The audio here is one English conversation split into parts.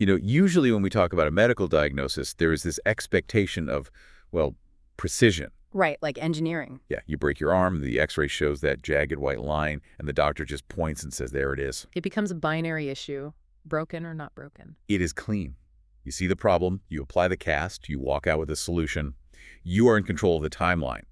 Usually when we talk about a medical diagnosis, there is this expectation of, well, precision. Right, like engineering. Yeah, you break your arm, the x-ray shows that jagged white line, and the doctor just points and says, there it is. It becomes a binary issue, broken or not broken. It is clean. You see the problem, you apply the cast, you walk out with a solution. You are in control of the timeline.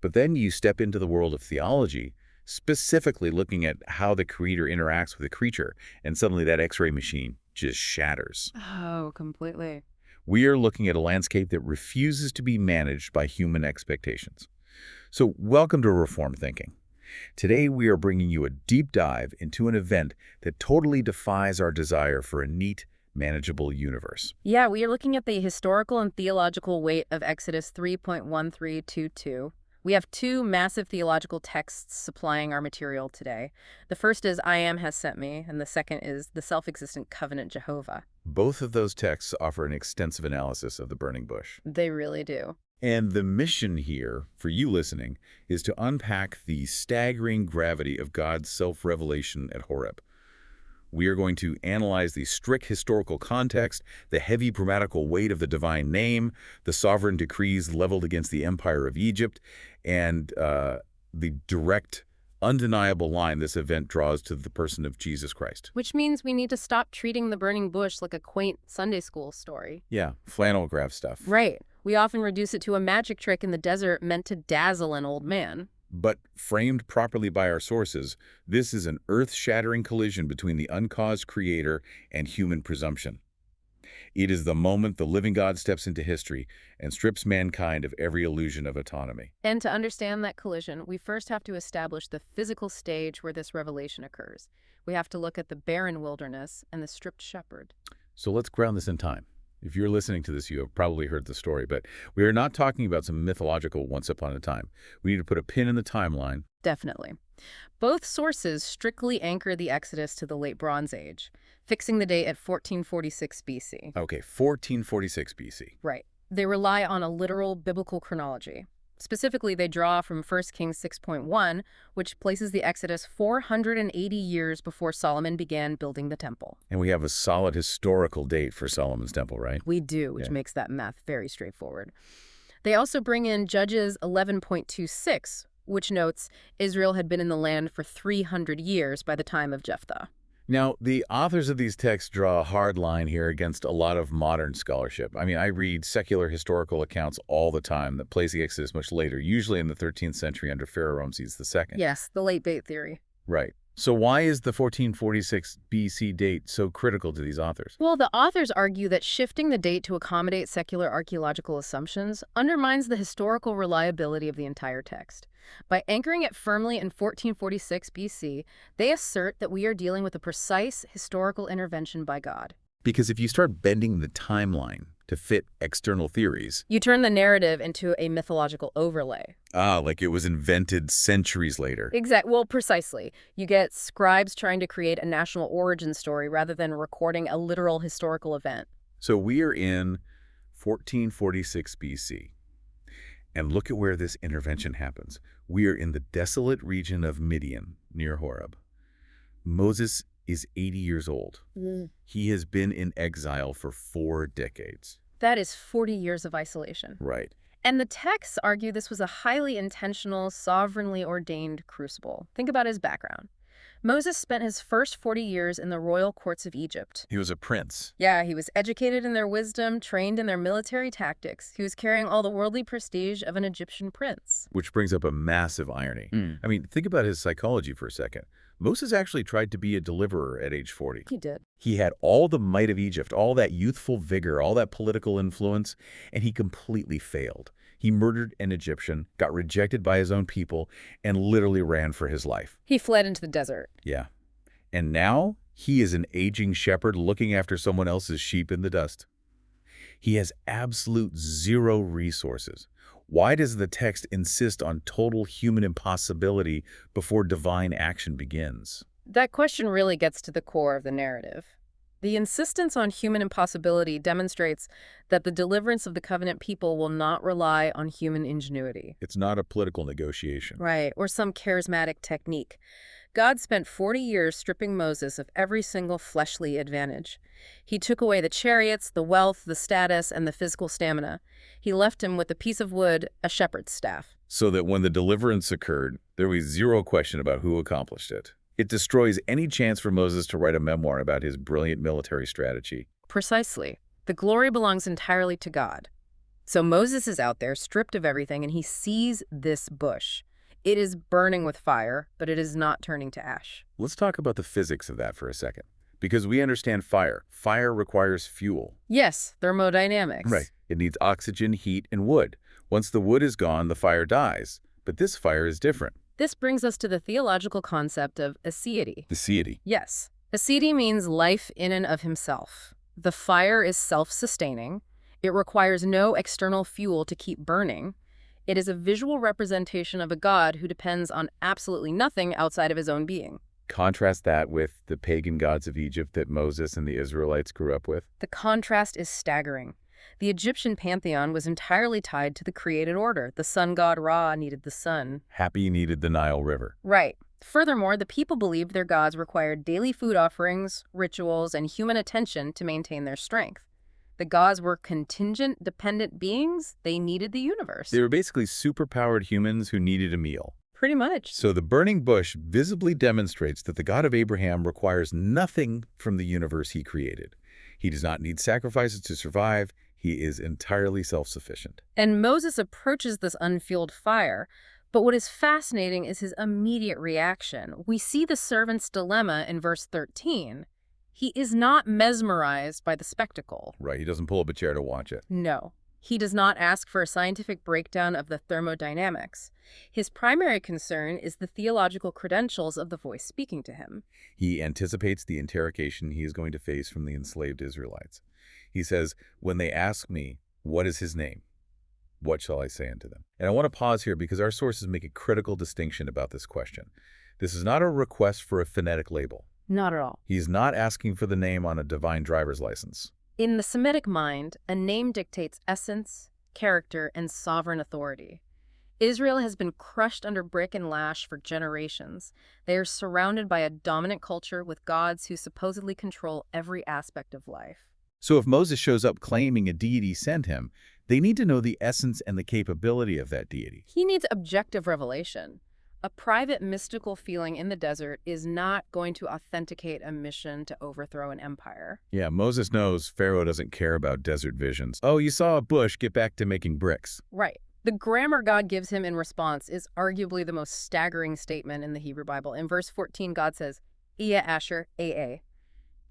But then you step into the world of theology, specifically looking at how the creator interacts with the creature, and suddenly that x-ray machine just shatters. Oh, completely. We are looking at a landscape that refuses to be managed by human expectations. So welcome to Reformed Thinking. Today we are bringing you a deep dive into an event that totally defies our desire for a neat, manageable universe. Yeah, we are looking at the historical and theological weight of Exodus 3.1322. We have two massive theological texts supplying our material today. The first is I Am Has Sent Me, and the second is the self-existent covenant Jehovah. Both of those texts offer an extensive analysis of the burning bush. They really do. And the mission here, for you listening, is to unpack the staggering gravity of God's self-revelation at Horeb. We are going to analyze the strict historical context, the heavy grammatical weight of the divine name, the sovereign decrees leveled against the empire of Egypt, and the direct, undeniable line this event draws to the person of Jesus Christ. Which means we need to stop treating the burning bush like a quaint Sunday school story. Yeah, flannel graph stuff. Right. We often reduce it to a magic trick in the desert meant to dazzle an old man. But framed properly by our sources, this is an earth-shattering collision between the uncaused creator and human presumption. It is the moment the living God steps into history and strips mankind of every illusion of autonomy. And to understand that collision, we first have to establish the physical stage where this revelation occurs. We have to look at the barren wilderness and the stripped shepherd. So let's ground this in time. If you're listening to this, you have probably heard the story, but we are not talking about some mythological once upon a time. We need to put a pin in the timeline. Definitely. Both sources strictly anchor the Exodus to the Late Bronze Age, fixing the date at 1446 BC. Okay, 1446 BC. Right. They rely on a literal biblical chronology. Specifically, they draw from 1 Kings 6.1, which places the Exodus 480 years before Solomon began building the temple. And we have a solid historical date for Solomon's temple, right? We do, which makes that math very straightforward. They also bring in Judges 11.26, which notes Israel had been in the land for 300 years by the time of Jephthah. Now, the authors of these texts draw a hard line here against a lot of modern scholarship. I mean, I read secular historical accounts all the time that place the Exodus much later, usually in the 13th century under Pharaoh Ramses II. Yes, the late bait theory. Right. So why is the 1446 BC date so critical to these authors? Well, the authors argue that shifting the date to accommodate secular archaeological assumptions undermines the historical reliability of the entire text. By anchoring it firmly in 1446 BC, they assert that we are dealing with a precise historical intervention by God. Because if you start bending the timeline to fit external theories, you turn the narrative into a mythological overlay. like it was invented centuries later. Exactly. Well, precisely. You get scribes trying to create a national origin story rather than recording a literal historical event. So we are in 1446 BC. And look at where this intervention happens. We are in the desolate region of Midian, near Horeb. Moses is 80 years old. He has been in exile for 4 decades. That is 40 years of isolation. Right. And the texts argue this was a highly intentional, sovereignly ordained crucible. Think about his background. Moses spent his first 40 years in the royal courts of Egypt. He was a prince. Yeah, he was educated in their wisdom, trained in their military tactics. He was carrying all the worldly prestige of an Egyptian prince. Which brings up a massive irony. I mean, think about his psychology for a second. Moses actually tried to be a deliverer at age 40. He did. He had all the might of Egypt, all that youthful vigor, all that political influence, and he completely failed. He murdered an Egyptian, got rejected by his own people, and literally ran for his life. He fled into the desert. Yeah. And now he is an aging shepherd looking after someone else's sheep in the dust. He has absolute zero resources. Why does the text insist on total human impossibility before divine action begins? That question really gets to the core of the narrative. The insistence on human impossibility demonstrates that the deliverance of the covenant people will not rely on human ingenuity. It's not a political negotiation. Right, or some charismatic technique. God spent 40 years stripping Moses of every single fleshly advantage. He took away the chariots, the wealth, the status, and the physical stamina. He left him with a piece of wood, a shepherd's staff. So that when the deliverance occurred, there was zero question about who accomplished it. It destroys any chance for Moses to write a memoir about his brilliant military strategy. Precisely. The glory belongs entirely to God. So Moses is out there, stripped of everything, and he sees this bush. It is burning with fire, but it is not turning to ash. Let's talk about the physics of that for a second. Because we understand fire. Fire requires fuel. Yes, thermodynamics. Right. It needs oxygen, heat, and wood. Once the wood is gone, the fire dies. But this fire is different. This brings us to the theological concept of aseity. Aseity. Yes. Aseity means life in and of himself. The fire is self-sustaining. It requires no external fuel to keep burning. It is a visual representation of a God who depends on absolutely nothing outside of his own being. Contrast that with the pagan gods of Egypt that Moses and the Israelites grew up with. The contrast is staggering. The Egyptian pantheon was entirely tied to the created order. The sun god Ra needed the sun. Happy needed the Nile River. Right. Furthermore, the people believed their gods required daily food offerings, rituals, and human attention to maintain their strength. The gods were contingent, dependent beings. They needed the universe. They were basically superpowered humans who needed a meal. Pretty much. So the burning bush visibly demonstrates that the God of Abraham requires nothing from the universe he created. He does not need sacrifices to survive. He is entirely self-sufficient. And Moses approaches this unfueled fire. But what is fascinating is his immediate reaction. We see the servant's dilemma in verse 13. He is not mesmerized by the spectacle. Right, he doesn't pull up a chair to watch it. No. He does not ask for a scientific breakdown of the thermodynamics. His primary concern is the theological credentials of the voice speaking to him. He anticipates the interrogation he is going to face from the enslaved Israelites. He says, when they ask me, what is his name? What shall I say unto them? And I want to pause here because our sources make a critical distinction about this question. This is not a request for a phonetic label. Not at all. He's not asking for the name on a divine driver's license. In the Semitic mind, a name dictates essence, character, and sovereign authority. Israel has been crushed under brick and lash for generations. They are surrounded by a dominant culture with gods who supposedly control every aspect of life. So if Moses shows up claiming a deity sent him, they need to know the essence and the capability of that deity. He needs objective revelation. A private mystical feeling in the desert is not going to authenticate a mission to overthrow an empire. Yeah, Moses knows Pharaoh doesn't care about desert visions. Oh, you saw a bush, get back to making bricks. Right. The grammar God gives him in response is arguably the most staggering statement in the Hebrew Bible. In verse 14, God says, Iya Asher, AA.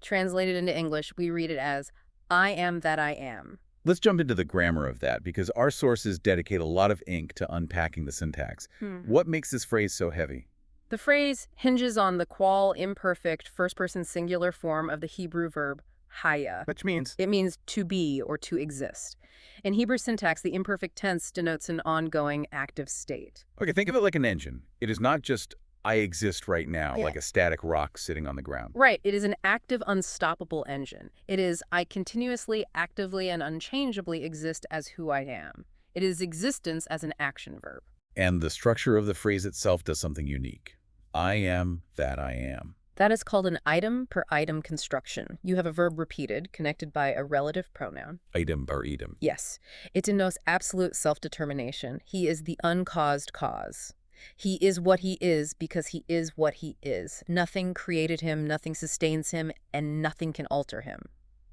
Translated into English, we read it as, I am that I am. Let's jump into the grammar of that, because our sources dedicate a lot of ink to unpacking the syntax. What makes this phrase so heavy? The phrase hinges on the qual imperfect first-person singular form of the Hebrew verb haya. Which means? It means to be or to exist. In Hebrew syntax, the imperfect tense denotes an ongoing active state. Okay, think of it like an engine. It is not just I exist right now, like a static rock sitting on the ground. Right. It is an active, unstoppable engine. It is I continuously, actively, and unchangeably exist as who I am. It is existence as an action verb. And the structure of the phrase itself does something unique. I am that I am. That is called an item-per-item construction. You have a verb repeated, connected by a relative pronoun. Item per item. Yes. It denotes absolute self-determination. He is the uncaused cause. He is what he is because he is what he is. Nothing created him, nothing sustains him, and nothing can alter him.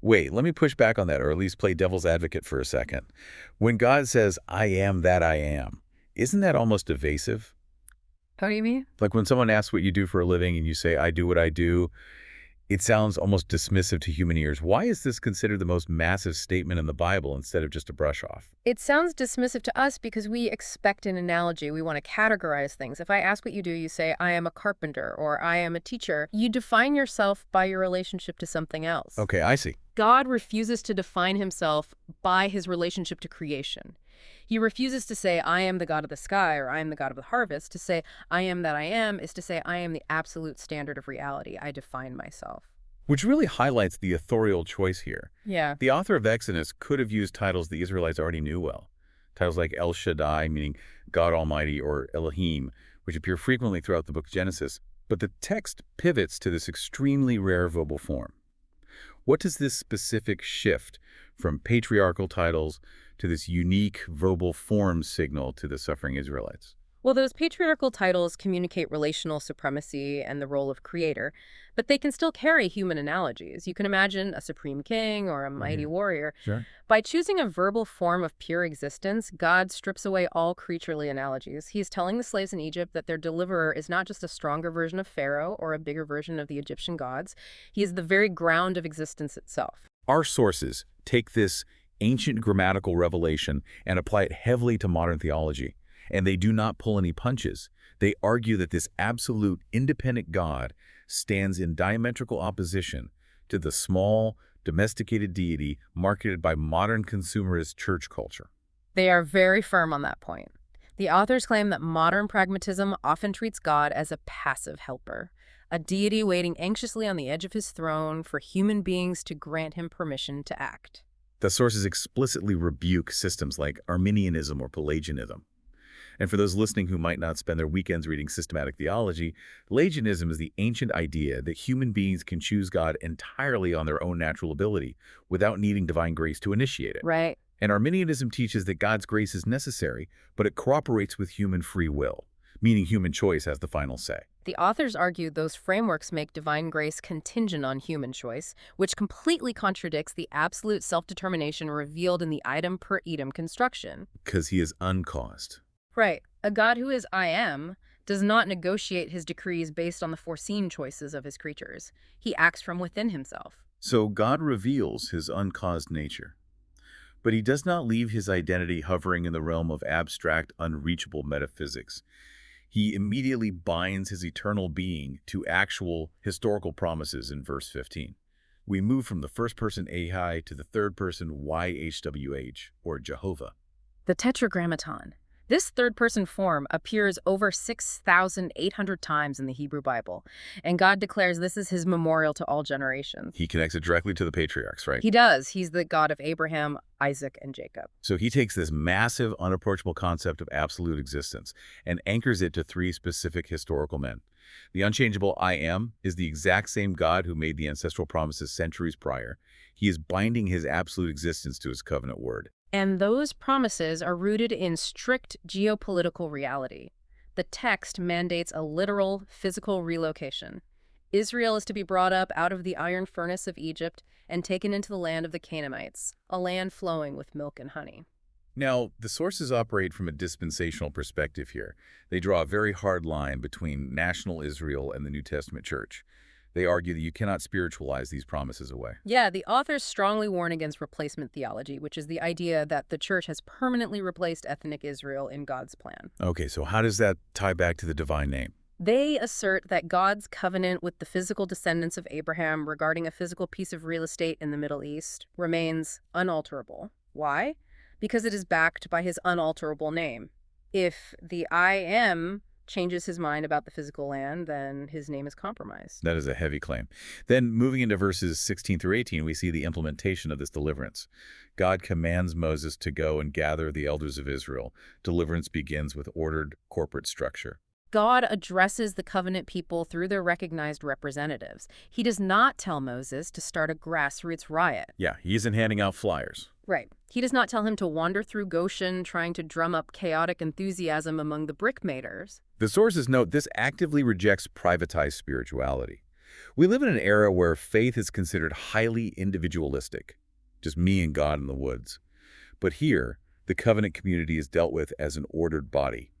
Wait, let me push back on that, or at least play devil's advocate for a second. When God says, I am that I am, isn't that almost evasive? How do you mean? Like when someone asks what you do for a living and you say, I do what I do, it sounds almost dismissive to human ears. Why is this considered the most massive statement in the Bible instead of just a brush off? It sounds dismissive to us because we expect an analogy. We want to categorize things. If I ask what you do, you say, I am a carpenter or I am a teacher. You define yourself by your relationship to something else. Okay, I see. God refuses to define himself by his relationship to creation. He refuses to say, I am the God of the sky or I am the God of the harvest. To say, I am that I am is to say, I am the absolute standard of reality. I define myself. Which really highlights the authorial choice here. Yeah. The author of Exodus could have used titles the Israelites already knew well. Titles like El Shaddai, meaning God Almighty, or Elohim, which appear frequently throughout the book of Genesis. But the text pivots to this extremely rare verbal form. What does this specific shift from patriarchal titles to this unique verbal form signal to the suffering Israelites? Well, those patriarchal titles communicate relational supremacy and the role of creator, but they can still carry human analogies. You can imagine a supreme king or a mighty warrior. Sure. By choosing a verbal form of pure existence, God strips away all creaturely analogies. He's telling the slaves in Egypt that their deliverer is not just a stronger version of Pharaoh or a bigger version of the Egyptian gods. He is the very ground of existence itself. Our sources take this ancient grammatical revelation and apply it heavily to modern theology. And they do not pull any punches. They argue that this absolute, independent God stands in diametrical opposition to the small, domesticated deity marketed by modern consumerist church culture. They are very firm on that point. The authors claim that modern pragmatism often treats God as a passive helper, a deity waiting anxiously on the edge of his throne for human beings to grant him permission to act. The sources explicitly rebuke systems like Arminianism or Pelagianism. And for those listening who might not spend their weekends reading systematic theology, Pelagianism is the ancient idea that human beings can choose God entirely on their own natural ability without needing divine grace to initiate it. Right. And Arminianism teaches that God's grace is necessary, but it cooperates with human free will, meaning human choice has the final say. The authors argued those frameworks make divine grace contingent on human choice, which completely contradicts the absolute self-determination revealed in the item per item construction. Because he is uncaused. Right. A God who is I am does not negotiate his decrees based on the foreseen choices of his creatures. He acts from within himself. So God reveals his uncaused nature. But he does not leave his identity hovering in the realm of abstract, unreachable metaphysics. He immediately binds his eternal being to actual historical promises in verse 15. We move from the first person Ahai to the third person YHWH, or Jehovah. The Tetragrammaton. This third-person form appears over 6,800 times in the Hebrew Bible, and God declares this is his memorial to all generations. He connects it directly to the patriarchs, right? He does. He's the God of Abraham, Isaac, and Jacob. So he takes this massive, unapproachable concept of absolute existence and anchors it to three specific historical men. The unchangeable I am is the exact same God who made the ancestral promises centuries prior. He is binding his absolute existence to his covenant word. And those promises are rooted in strict geopolitical reality. The text mandates a literal, physical relocation. Israel is to be brought up out of the iron furnace of Egypt and taken into the land of the Canaanites, a land flowing with milk and honey. Now, the sources operate from a dispensational perspective here. They draw a very hard line between national Israel and the New Testament church. They argue that you cannot spiritualize these promises away. Yeah, the authors strongly warn against replacement theology, which is the idea that the church has permanently replaced ethnic Israel in God's plan. Okay, so how does that tie back to the divine name? They assert that God's covenant with the physical descendants of Abraham regarding a physical piece of real estate in the Middle East remains unalterable. Why? Because it is backed by his unalterable name. If the I am changes his mind about the physical land, then his name is compromised. That is a heavy claim. Then moving into verses 16 through 18, we see the implementation of this deliverance. God commands Moses to go and gather the elders of Israel. Deliverance begins with ordered corporate structure. God addresses the covenant people through their recognized representatives. He does not tell Moses to start a grassroots riot. Yeah, he isn't handing out flyers. Right. He does not tell him to wander through Goshen trying to drum up chaotic enthusiasm among the brickmakers. The sources note this actively rejects privatized spirituality. We live in an era where faith is considered highly individualistic, just me and God in the woods. But here, the covenant community is dealt with as an ordered body.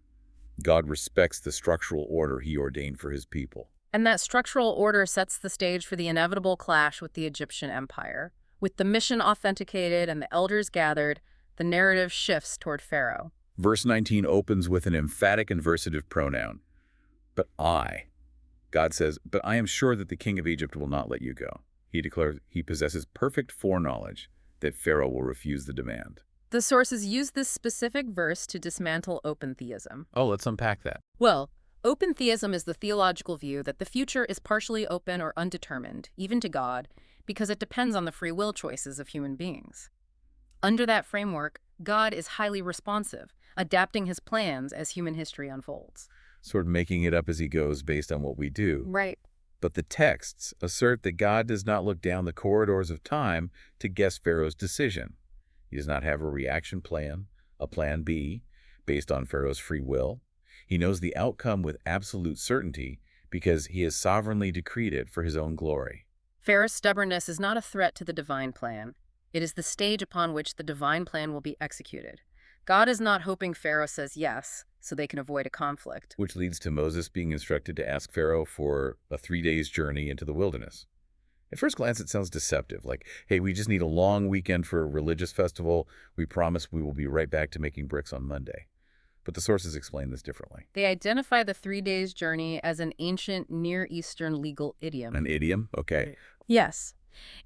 God respects the structural order he ordained for his people. And that structural order sets the stage for the inevitable clash with the Egyptian empire. With the mission authenticated and the elders gathered, the narrative shifts toward Pharaoh. Verse 19 opens with an emphatic inversitive pronoun. But I. God says, but I am sure that the king of Egypt will not let you go. He declares he possesses perfect foreknowledge that Pharaoh will refuse the demand. The sources use this specific verse to dismantle open theism. Oh, let's unpack that. Well, open theism is the theological view that the future is partially open or undetermined, even to God, because it depends on the free will choices of human beings. Under that framework, God is highly responsive, adapting his plans as human history unfolds. sort of making it up as he goes based on what we do. Right. But the texts assert that God does not look down the corridors of time to guess Pharaoh's decision. He does not have a reaction plan, a plan B, based on Pharaoh's free will. He knows the outcome with absolute certainty because he has sovereignly decreed it for his own glory. Pharaoh's stubbornness is not a threat to the divine plan. It is the stage upon which the divine plan will be executed. God is not hoping Pharaoh says yes, so they can avoid a conflict. Which leads to Moses being instructed to ask Pharaoh for a 3 days journey into the wilderness. At first glance, it sounds deceptive, like, hey, we just need a long weekend for a religious festival. We promise we will be right back to making bricks on Monday. But the sources explain this differently. They identify the 3 days journey as an ancient Near Eastern legal idiom. An idiom? Okay. Yes.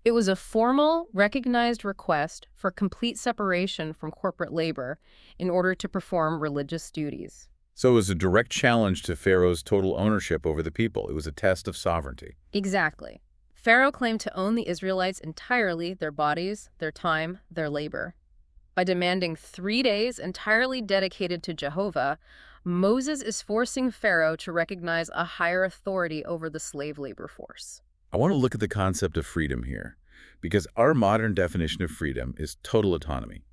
It was a formal, recognized request for complete separation from corporate labor in order to perform religious duties. So it was a direct challenge to Pharaoh's total ownership over the people. It was a test of sovereignty. Exactly. Pharaoh claimed to own the Israelites entirely, their bodies, their time, their labor. By demanding 3 days entirely dedicated to Jehovah, Moses is forcing Pharaoh to recognize a higher authority over the slave labor force. I want to look at the concept of freedom here, because our modern definition of freedom is total autonomy.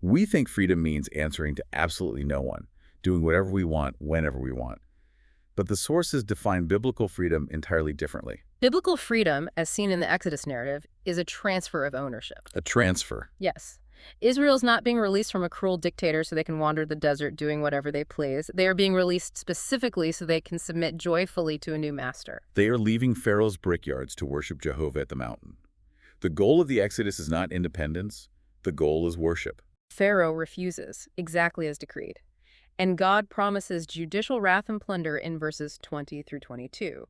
We think freedom means answering to absolutely no one, doing whatever we want, whenever we want. But the sources define biblical freedom entirely differently. Biblical freedom, as seen in the Exodus narrative, is a transfer of ownership. A transfer. Yes. Israel's not being released from a cruel dictator so they can wander the desert doing whatever they please. They are being released specifically so they can submit joyfully to a new master. They are leaving Pharaoh's brickyards to worship Jehovah at the mountain. The goal of the Exodus is not independence. The goal is worship. Pharaoh refuses, exactly as decreed. And God promises judicial wrath and plunder in verses 20 through 22.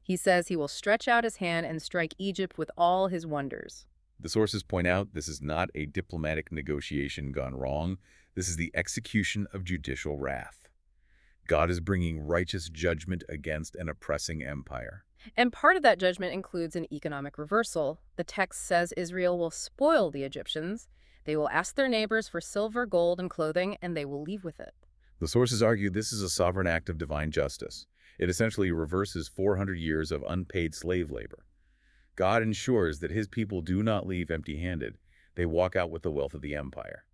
He says he will stretch out his hand and strike Egypt with all his wonders. The sources point out this is not a diplomatic negotiation gone wrong. This is the execution of judicial wrath. God is bringing righteous judgment against an oppressing empire. And part of that judgment includes an economic reversal. The text says Israel will spoil the Egyptians. They will ask their neighbors for silver, gold, and clothing, and they will leave with it. The sources argue this is a sovereign act of divine justice. It essentially reverses 400 years of unpaid slave labor. God ensures that his people do not leave empty-handed. They walk out with the wealth of the empire.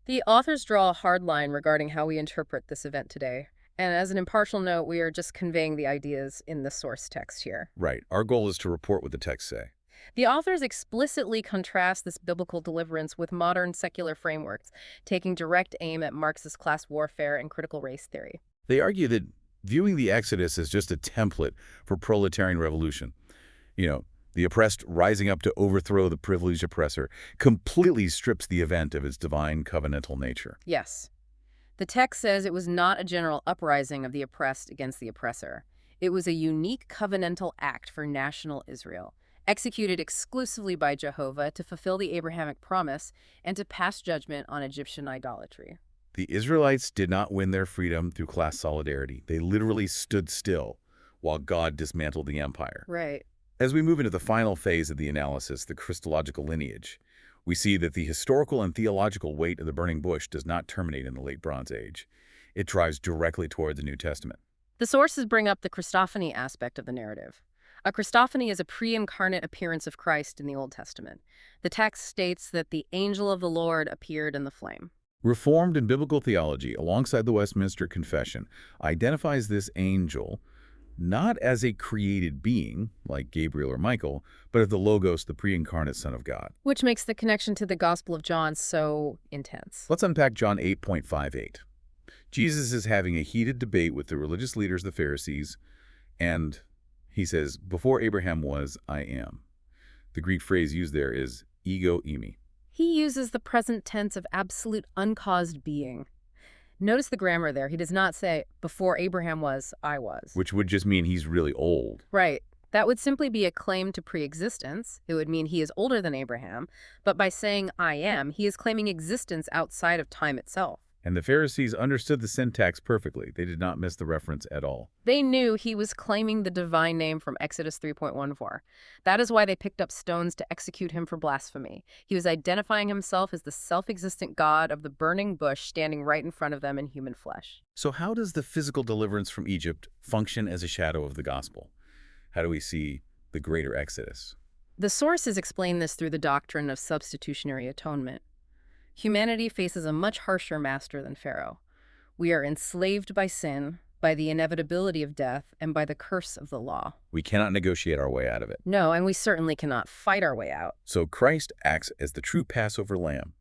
The authors draw a hard line regarding how we interpret this event today. And as an impartial note, we are just conveying the ideas in the source text here. Right. Our goal is to report what the texts say. The authors explicitly contrast this biblical deliverance with modern secular frameworks, taking direct aim at Marxist class warfare and critical race theory. They argue that viewing the Exodus as just a template for proletarian revolution, the oppressed rising up to overthrow the privileged oppressor, completely strips the event of its divine covenantal nature. Yes. The text says it was not a general uprising of the oppressed against the oppressor. It was a unique covenantal act for national Israel, executed exclusively by Jehovah to fulfill the Abrahamic promise and to pass judgment on Egyptian idolatry. The Israelites did not win their freedom through class solidarity. They literally stood still while God dismantled the empire. Right. As we move into the final phase of the analysis, the Christological lineage, we see that the historical and theological weight of the burning bush does not terminate in the Late Bronze Age. It drives directly toward the New Testament. The sources bring up the Christophany aspect of the narrative. A Christophany is a pre-incarnate appearance of Christ in the Old Testament. The text states that the angel of the Lord appeared in the flame. Reformed and biblical theology, alongside the Westminster Confession, identifies this angel not as a created being, like Gabriel or Michael, but as the Logos, the pre-incarnate Son of God. Which makes the connection to the Gospel of John so intense. Let's unpack John 8:58. Jesus is having a heated debate with the religious leaders, the Pharisees, and he says, "Before Abraham was, I am." The Greek phrase used there is ego eimi. He uses the present tense of absolute uncaused being. Notice the grammar there. He does not say, before Abraham was, I was. Which would just mean he's really old. Right. That would simply be a claim to pre-existence. It would mean he is older than Abraham. But by saying I am, he is claiming existence outside of time itself. And the Pharisees understood the syntax perfectly. They did not miss the reference at all. They knew he was claiming the divine name from Exodus 3.14. That is why they picked up stones to execute him for blasphemy. He was identifying himself as the self-existent God of the burning bush standing right in front of them in human flesh. So how does the physical deliverance from Egypt function as a shadow of the gospel? How do we see the greater Exodus? The sources explain this through the doctrine of substitutionary atonement. Humanity faces a much harsher master than Pharaoh. We are enslaved by sin, by the inevitability of death, and by the curse of the law. We cannot negotiate our way out of it. No, and we certainly cannot fight our way out. So Christ acts as the true Passover lamb.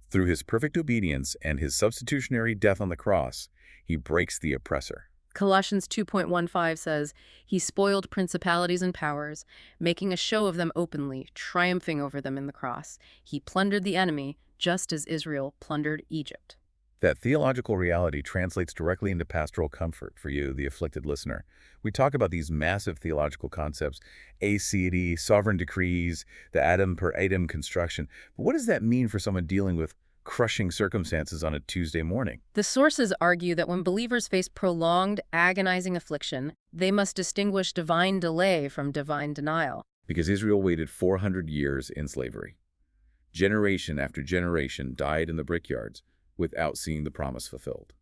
Through his perfect obedience and his substitutionary death on the cross, he breaks the oppressor. Colossians 2.15 says, "He spoiled principalities and powers, making a show of them openly, triumphing over them in the cross. He plundered the enemy, just as Israel plundered Egypt." That theological reality translates directly into pastoral comfort for you, the afflicted listener. We talk about these massive theological concepts, aseity, sovereign decrees, the atom per atom construction. But what does that mean for someone dealing with crushing circumstances on a Tuesday morning? The sources argue that when believers face prolonged, agonizing affliction, they must distinguish divine delay from divine denial. Because Israel waited 400 years in slavery. Generation after generation died in the brickyards without seeing the promise fulfilled.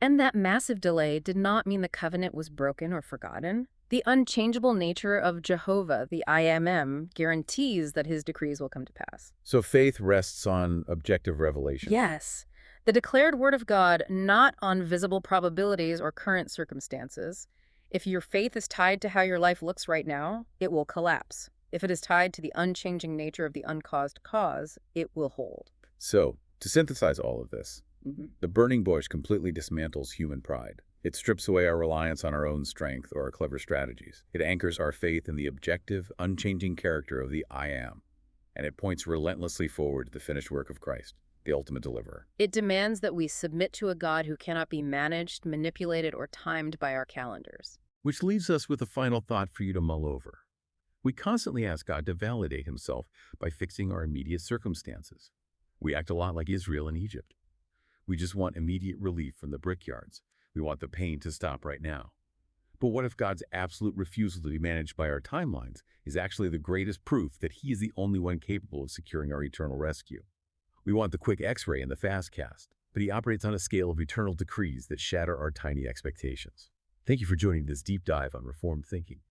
And that massive delay did not mean the covenant was broken or forgotten. The unchangeable nature of Jehovah, the I am, guarantees that his decrees will come to pass. So faith rests on objective revelation. Yes, the declared word of God, not on visible probabilities or current circumstances. If your faith is tied to how your life looks right now, it will collapse. If it is tied to the unchanging nature of the uncaused cause, it will hold. So, to synthesize all of this, the burning bush completely dismantles human pride. It strips away our reliance on our own strength or our clever strategies. It anchors our faith in the objective, unchanging character of the I am, and it points relentlessly forward to the finished work of Christ, the ultimate deliverer. It demands that we submit to a God who cannot be managed, manipulated, or timed by our calendars. Which leaves us with a final thought for you to mull over. We constantly ask God to validate himself by fixing our immediate circumstances. We act a lot like Israel in Egypt. We just want immediate relief from the brickyards. We want the pain to stop right now. But what if God's absolute refusal to be managed by our timelines is actually the greatest proof that he is the only one capable of securing our eternal rescue? We want the quick x-ray and the fast cast, but he operates on a scale of eternal decrees that shatter our tiny expectations. Thank you for joining this deep dive on Reformed Thinking.